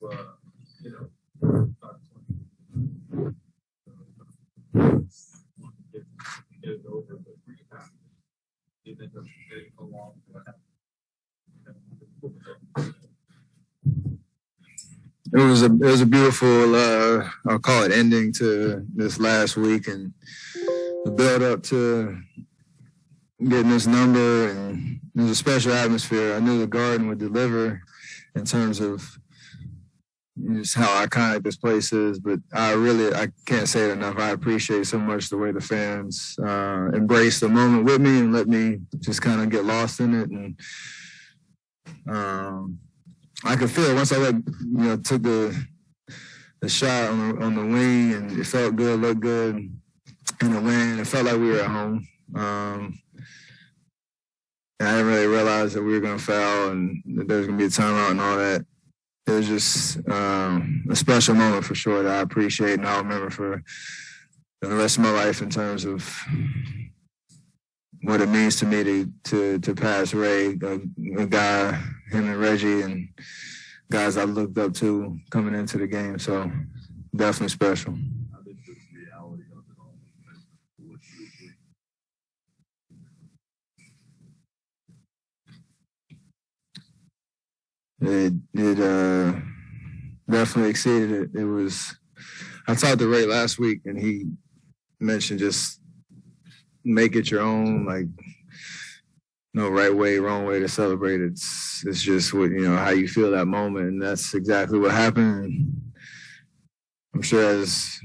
you know, get it over, but pretty happy. Even though it along what happened. It was a beautiful I'll call it ending to this last week, and the build up to getting this number, and it was a special atmosphere. I knew the Garden would deliver in terms of just how iconic this place is, but I can't say it enough. I appreciate so much the way the fans embraced the moment with me and let me just kind of get lost in it. And I could feel it once I took the shot on the wing, and it felt good, looked good in the wind. It felt like we were at home. And I didn't really realize that we were going to foul and that there was going to be a timeout and all that. It was just a special moment for sure that I appreciate and I'll remember for the rest of my life in terms of what it means to me to pass Ray, a guy, him and Reggie, and guys I looked up to coming into the game. So definitely special. I think the reality of it all. It definitely exceeded it. It was. I talked to Ray last week, and he mentioned just make it your own. Like, no right way, wrong way to celebrate. It's just what how you feel that moment, and that's exactly what happened. I'm sure as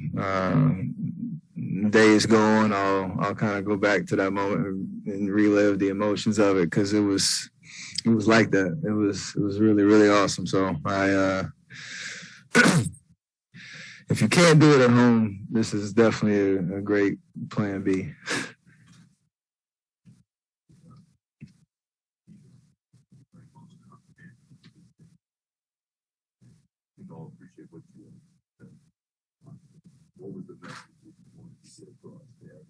days go on, I'll kind of go back to that moment and relive the emotions of it because it was like that. It was really, really awesome. So I if you can't do it at home, this is definitely a great plan B. What was the message you wanted to sit across there?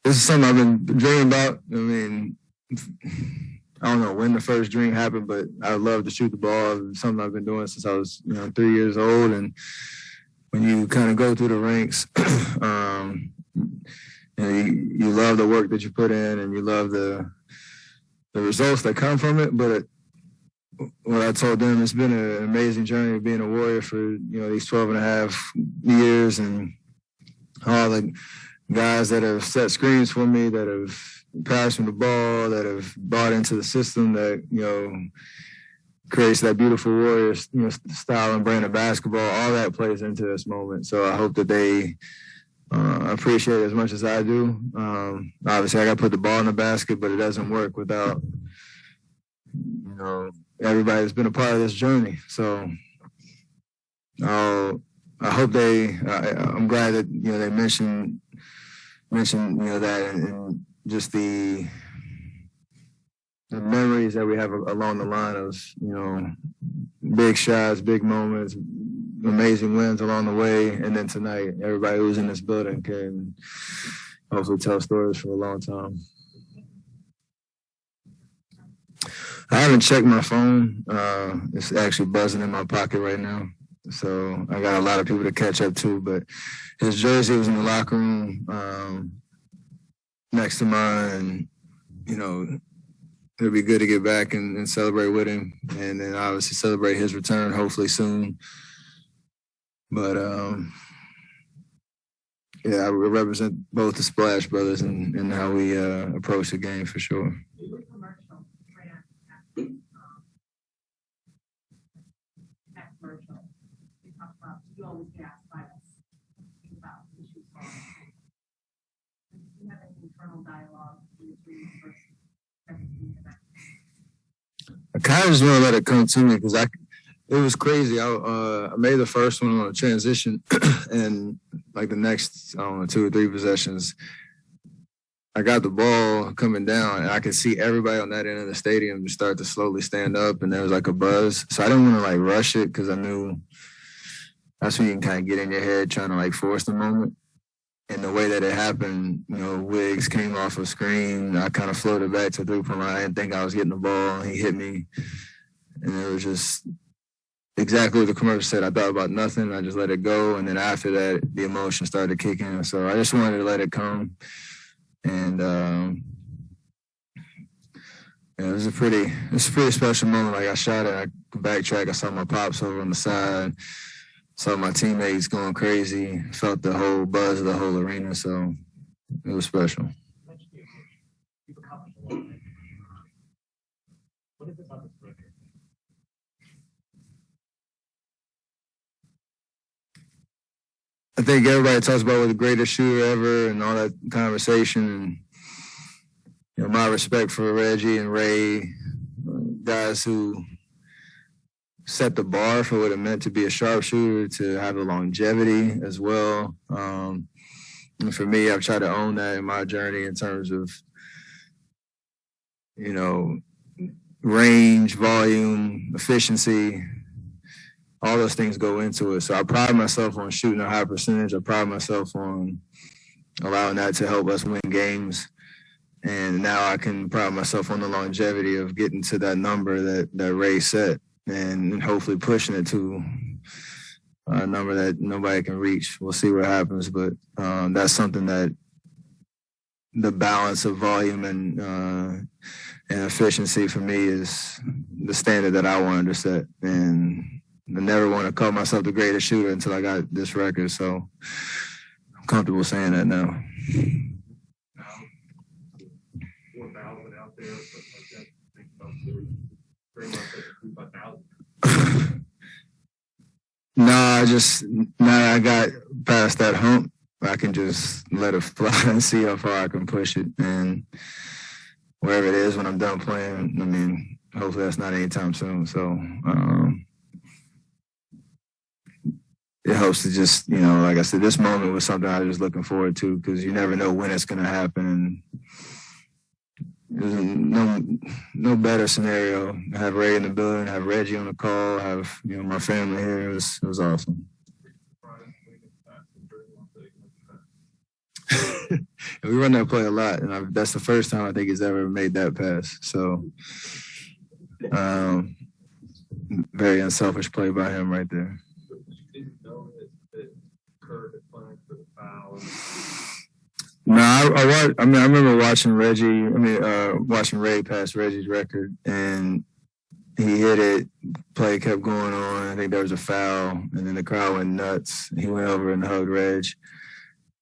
This is something I've been dreaming about. I mean, I don't know when the first dream happened, but I love to shoot the ball. It's something I've been doing since I was 3 years old. And when you kind of go through the ranks, you love the work that you put in and you love the results that come from it. But what I told them, it's been an amazing journey being a Warrior for these 12 and a half years, and all the guys that have set screens for me, that have passed me the ball, that have bought into the system that creates that beautiful Warrior style and brand of basketball. All that plays into this moment. So I hope that they appreciate it as much as I do. Obviously, I got to put the ball in the basket, but it doesn't work without everybody that's been a part of this journey. So I hope I'm glad that they mentioned that and just the memories that we have along the line of big shots, big moments, amazing wins along the way, and then tonight everybody who's in this building can hopefully tell stories for a long time. I haven't checked my phone. It's actually buzzing in my pocket right now. So I got a lot of people to catch up to, but his jersey was in the locker room next to mine. And, it'll be good to get back and celebrate with him, and then obviously celebrate his return hopefully soon. But, I represent both the Splash Brothers and how we approach the game for sure. You always get asked by us about issues. Do you have any internal dialogue between the first I kind of just want to let it come to me because it was crazy. I made the first one on a transition, and like the next 2 or 3 possessions, I got the ball coming down, and I could see everybody on that end of the stadium just start to slowly stand up, and there was like a buzz. So I didn't want to rush it because I knew that's when you can kind of get in your head trying to force the moment. And the way that it happened, Wiggs came off a screen. I kind of floated back to 3-point line. I didn't think I was getting the ball. He hit me. And it was just exactly what the commercial said. I thought about nothing. I just let it go. And then after that, the emotion started kicking. So I just wanted to let it come. And it was a pretty special moment. Like, I shot it, I backtrack. I saw my pops over on the side. Saw my teammates going crazy. Felt the whole buzz of the whole arena. So it was special. What is it about this record? I think everybody talks about the greatest shooter ever and all that conversation. And, my respect for Reggie and Ray, guys who set the bar for what it meant to be a sharpshooter, to have the longevity as well. And for me, I've tried to own that in my journey in terms of, range, volume, efficiency. All those things go into it. So I pride myself on shooting a high percentage. I pride myself on allowing that to help us win games. And now I can pride myself on the longevity of getting to that number that Ray set, and hopefully pushing it to a number that nobody can reach. We'll see what happens, but that's something that the balance of volume and efficiency for me is the standard that I wanted to set. And I never want to call myself the greatest shooter until I got this record, so I'm comfortable saying that now. 4,000 out there, something like that. Now I got past that hump, I can just let it fly and see how far I can push it. And wherever it is when I'm done playing, hopefully that's not anytime soon. So it helps to just, like I said, this moment was something I was just looking forward to, because you never know when it's going to happen. There's no better scenario. Have Ray in the building, have Reggie on the call, have my family here. It was awesome. We run that play a lot, and that's the first time I think he's ever made that pass. So, very unselfish play by him right there. No, I remember watching watching Ray pass Reggie's record, and he hit it. Play kept going on. I think there was a foul, and then the crowd went nuts. He went over and hugged Reg,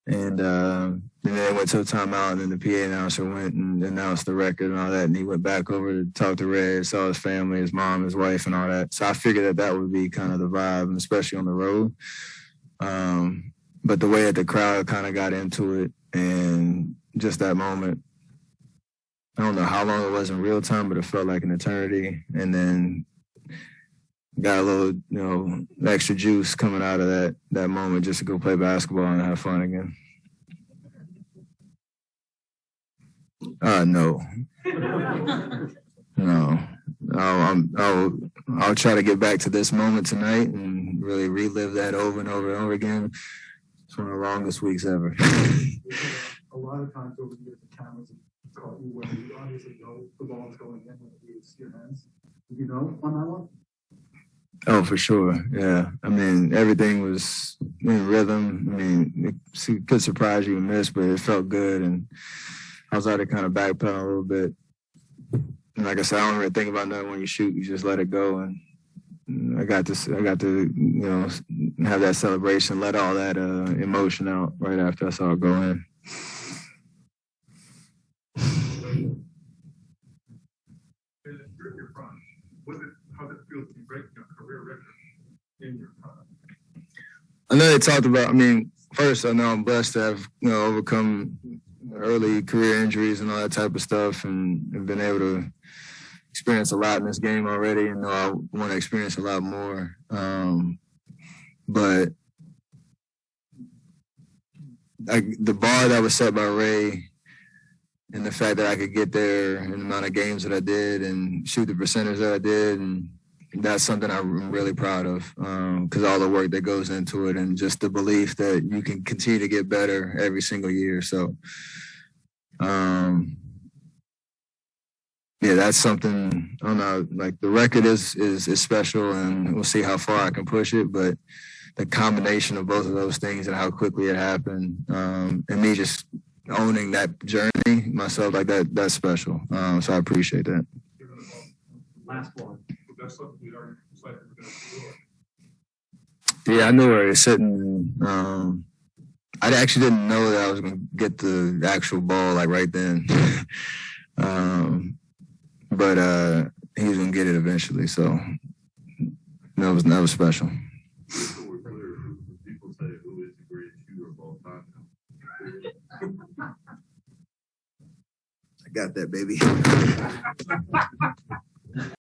and then they went to a timeout, and then the PA announcer went and announced the record and all that, and he went back over to talk to Reg, saw his family, his mom, his wife, and all that. So I figured that would be kind of the vibe, and especially on the road. But the way that the crowd kind of got into it, and just that moment, I don't know how long it was in real time, but it felt like an eternity. And then got a little, extra juice coming out of that moment just to go play basketball and have fun again. No. No. I'll try to get back to this moment tonight and really relive that over and over and over again. It's one of the longest weeks ever. A lot of times over the years, the cameras have caught you when you obviously know the ball's going in when it leaves your hands. Did you know on that one? Oh, for sure. Yeah. Everything was in rhythm. It could surprise you and miss, but it felt good. And I was out to kind of backpedal a little bit. And like I said, I don't really think about nothing when you shoot. You just let it go. And I got to have that celebration, let all that emotion out right after I saw it go in. How did it feel to be breaking a career record in your time? I know they talked about, first I know I'm blessed to have, overcome early career injuries and all that type of stuff, and been able to experience a lot in this game already, and I want to experience a lot more. But the bar that was set by Ray, and the fact that I could get there in the amount of games that I did and shoot the percentage that I did, and that's something I'm really proud of, because all the work that goes into it and just the belief that you can continue to get better every single year. So, yeah, that's something. I don't know. Like the record is special, and we'll see how far I can push it. But the combination of both of those things and how quickly it happened, and me just owning that journey myself, like that's special. So I appreciate that. Last one. That's something we already decided we're going to do. Yeah, I knew where it's sitting. I actually didn't know that I was going to get the actual ball like right then. But he was going to get it eventually. So that was special. People say who is the greatest shooter of all time? I got that, baby.